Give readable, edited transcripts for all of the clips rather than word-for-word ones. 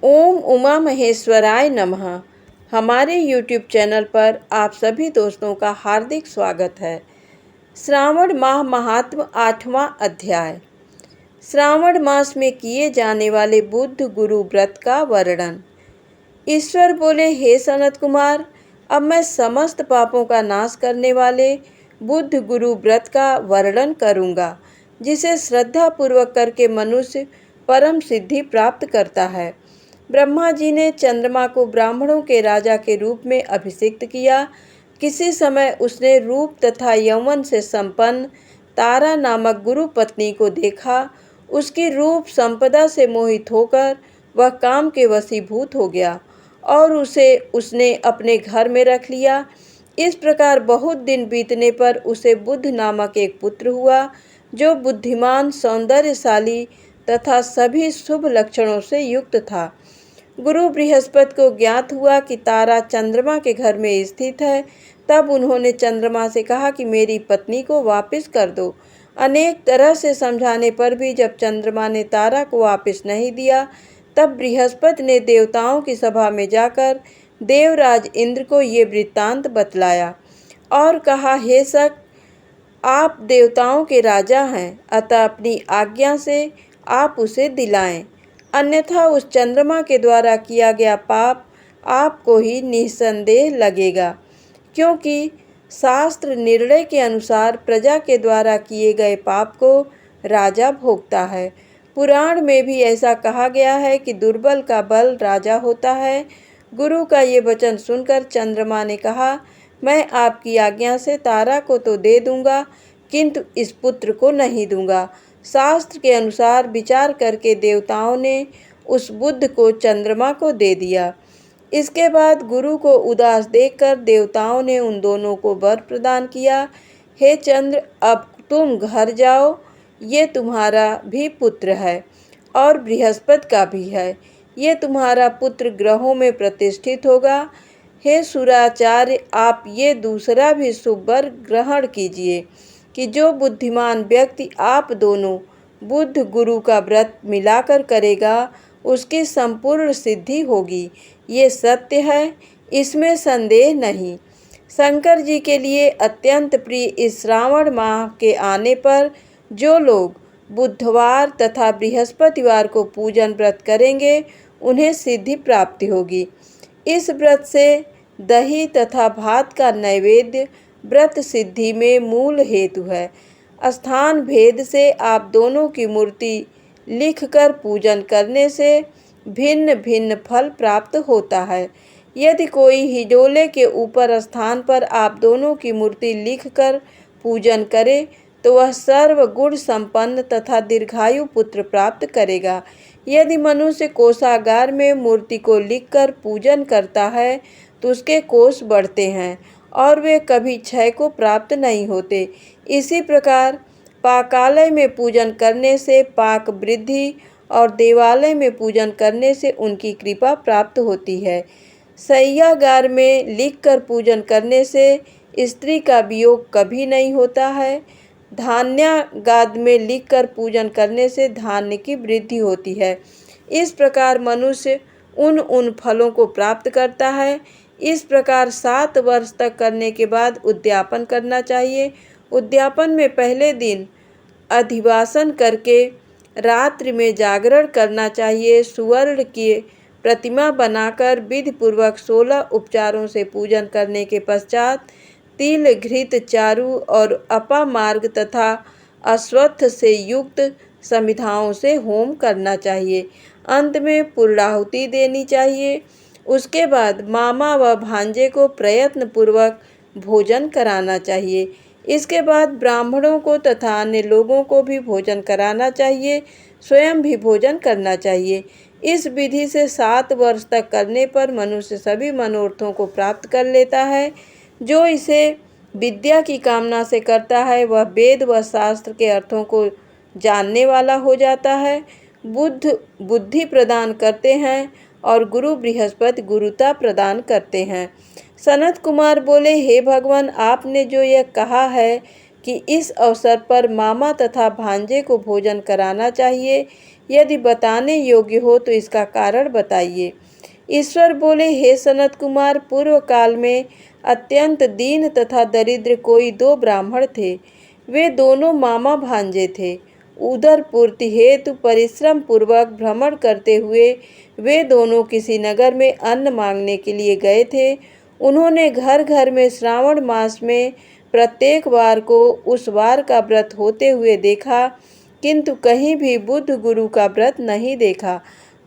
ओम उमा महेश्वराय नमः। हमारे YouTube channel पर आप सभी दोस्तों का हार्दिक स्वागत है। श्रावण माह महात्म 8वां अध्याय। श्रावण मास में किए जाने वाले बुद्ध गुरु व्रत का वर्णन। ईश्वर बोले, हे सनत कुमार, अब मैं समस्त पापों का नाश करने वाले बुद्ध गुरु व्रत का वर्णन करूँगा, जिसे श्रद्धा पूर्वक करके मनुष्य परम सिद्धि प्राप्त करता है। ब्रह्मा जी ने चंद्रमा को ब्राह्मणों के राजा के रूप में अभिषिक्त किया। किसी समय उसने रूप तथा यौवन से संपन्न तारा नामक गुरु पत्नी को देखा। उसकी रूप संपदा से मोहित होकर वह काम के वशीभूत हो गया और उसे उसने अपने घर में रख लिया। इस प्रकार बहुत दिन बीतने पर उसे बुद्ध नामक एक पुत्र हुआ, जो बुद्धिमान, सौंदर्यशाली तथा सभी शुभ लक्षणों से युक्त था। गुरु बृहस्पति को ज्ञात हुआ कि तारा चंद्रमा के घर में स्थित है। तब उन्होंने चंद्रमा से कहा कि मेरी पत्नी को वापस कर दो। अनेक तरह से समझाने पर भी जब चंद्रमा ने तारा को वापस नहीं दिया, तब बृहस्पति ने देवताओं की सभा में जाकर देवराज इंद्र को ये वृत्तांत बतलाया और कहा, हे सक, आप देवताओं के राजा हैं, अतः अपनी आज्ञा से आप उसे दिलाएं, अन्यथा उस चंद्रमा के द्वारा किया गया पाप आपको ही निस्संदेह लगेगा, क्योंकि शास्त्र निर्णय के अनुसार प्रजा के द्वारा किए गए पाप को राजा भोगता है। पुराण में भी ऐसा कहा गया है कि दुर्बल का बल राजा होता है। गुरु का ये वचन सुनकर चंद्रमा ने कहा, मैं आपकी आज्ञा से तारा को तो दे दूंगा, किंतु इस पुत्र को नहीं दूंगा। शास्त्र के अनुसार विचार करके देवताओं ने उस बुद्ध को चंद्रमा को दे दिया। इसके बाद गुरु को उदास देखकर देवताओं ने उन दोनों को वर प्रदान किया, हे चंद्र, अब तुम घर जाओ, ये तुम्हारा भी पुत्र है और बृहस्पति का भी है। ये तुम्हारा पुत्र ग्रहों में प्रतिष्ठित होगा। हे सुराचार्य, आप ये दूसरा भी शुभ वर ग्रहण कीजिए कि जो बुद्धिमान व्यक्ति आप दोनों बुद्ध गुरु का व्रत मिलाकर करेगा, उसकी संपूर्ण सिद्धि होगी। ये सत्य है, इसमें संदेह नहीं। शंकर जी के लिए अत्यंत प्रिय इस श्रावण माह के आने पर जो लोग बुधवार तथा बृहस्पतिवार को पूजन व्रत करेंगे, उन्हें सिद्धि प्राप्ति होगी। इस व्रत से दही तथा भात का नैवेद्य व्रत सिद्धि में मूल हेतु है। स्थान भेद से आप दोनों की मूर्ति लिखकर पूजन करने से भिन्न भिन्न फल प्राप्त होता है। यदि कोई हिजोले के ऊपर स्थान पर आप दोनों की मूर्ति लिखकर पूजन करे, तो वह सर्वगुण संपन्न तथा दीर्घायु पुत्र प्राप्त करेगा। यदि मनुष्य कोषागार में मूर्ति को लिखकर पूजन करता है, तो उसके कोष बढ़ते हैं और वे कभी क्षय को प्राप्त नहीं होते। इसी प्रकार पाकालय में पूजन करने से पाक वृद्धि और देवालय में पूजन करने से उनकी कृपा प्राप्त होती है। शय्यागार में लिखकर पूजन करने से स्त्री का वियोग कभी नहीं होता है। धान्यागार में लिखकर पूजन करने से धान्य की वृद्धि होती है। इस प्रकार मनुष्य उन फलों को प्राप्त करता है। इस प्रकार 7 वर्ष तक करने के बाद उद्यापन करना चाहिए। उद्यापन में पहले दिन अधिवासन करके रात्रि में जागरण करना चाहिए। सुवर्ण की प्रतिमा बनाकर विधि पूर्वक 16 उपचारों से पूजन करने के पश्चात तिल, घृत, चारु और अपामार्ग तथा अश्वत्थ से युक्त समिधाओं से होम करना चाहिए। अंत में पूर्णाहुति देनी चाहिए। उसके बाद मामा व भांजे को प्रयत्न पूर्वक भोजन कराना चाहिए। इसके बाद ब्राह्मणों को तथा अन्य लोगों को भी भोजन कराना चाहिए। स्वयं भी भोजन करना चाहिए। इस विधि से 7 वर्ष तक करने पर मनुष्य सभी मनोरथों को प्राप्त कर लेता है। जो इसे विद्या की कामना से करता है, वह वेद व शास्त्र के अर्थों को जानने वाला हो जाता है। बुद्ध बुद्धि प्रदान करते हैं और गुरु बृहस्पति गुरुता प्रदान करते हैं। सनत कुमार बोले, हे भगवान, आपने जो यह कहा है कि इस अवसर पर मामा तथा भांजे को भोजन कराना चाहिए, यदि बताने योग्य हो तो इसका कारण बताइए। ईश्वर बोले, हे सनत कुमार, पूर्व काल में अत्यंत दीन तथा दरिद्र कोई 2 ब्राह्मण थे। वे दोनों मामा भांजे थे। उदर पूर्ति हेतु परिश्रम पूर्वक भ्रमण करते हुए वे दोनों किसी नगर में अन्न मांगने के लिए गए थे। उन्होंने घर घर में श्रावण मास में प्रत्येक वार को उस वार का व्रत होते हुए देखा, किंतु कहीं भी बुद्ध गुरु का व्रत नहीं देखा।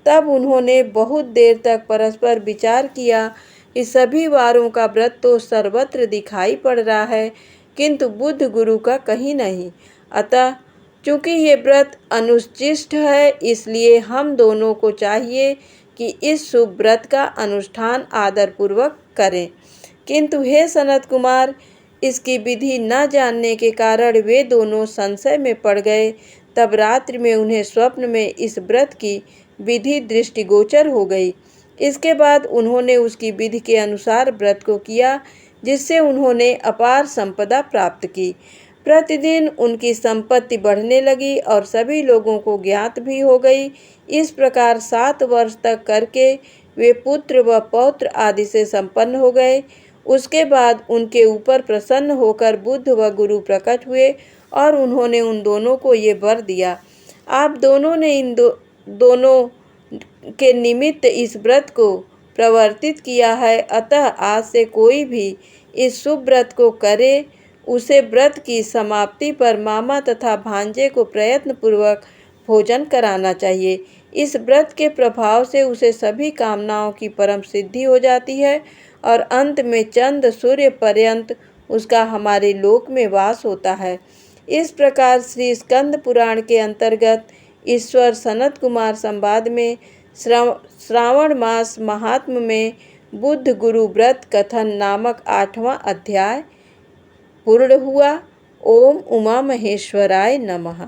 तब उन्होंने बहुत देर तक परस्पर विचार किया कि सभी वारों का व्रत तो सर्वत्र दिखाई पड़ रहा है, किंतु बुद्ध गुरु का कहीं नहीं। अतः चूंकि ये व्रत अनुचिष्ट है, इसलिए हम दोनों को चाहिए कि इस शुभ व्रत का अनुष्ठान आदरपूर्वक करें। किंतु हे सनत कुमार, इसकी विधि न जानने के कारण वे दोनों संशय में पड़ गए। तब रात्रि में उन्हें स्वप्न में इस व्रत की विधि दृष्टिगोचर हो गई। इसके बाद उन्होंने उसकी विधि के अनुसार व्रत को किया, जिससे उन्होंने अपार संपदा प्राप्त की। प्रतिदिन उनकी संपत्ति बढ़ने लगी और सभी लोगों को ज्ञात भी हो गई। इस प्रकार 7 वर्ष तक करके वे पुत्र व पौत्र आदि से संपन्न हो गए। उसके बाद उनके ऊपर प्रसन्न होकर बुद्ध व गुरु प्रकट हुए और उन्होंने उन दोनों को ये वर दिया, आप दोनों ने इन दोनों के निमित्त इस व्रत को प्रवर्तित किया है। अतः आज से कोई भी इस शुभ व्रत को करे, उसे व्रत की समाप्ति पर मामा तथा भांजे को प्रयत्न पूर्वक भोजन कराना चाहिए। इस व्रत के प्रभाव से उसे सभी कामनाओं की परम सिद्धि हो जाती है और अंत में चंद्र सूर्य पर्यंत उसका हमारे लोक में वास होता है। इस प्रकार श्री स्कंद पुराण के अंतर्गत ईश्वर सनत कुमार संवाद में श्रावण मास महात्म्य में बुद्ध गुरु व्रत कथन नामक 8वां अध्याय पूर्ण हुआ। ओम उमा महेश्वराय नमः।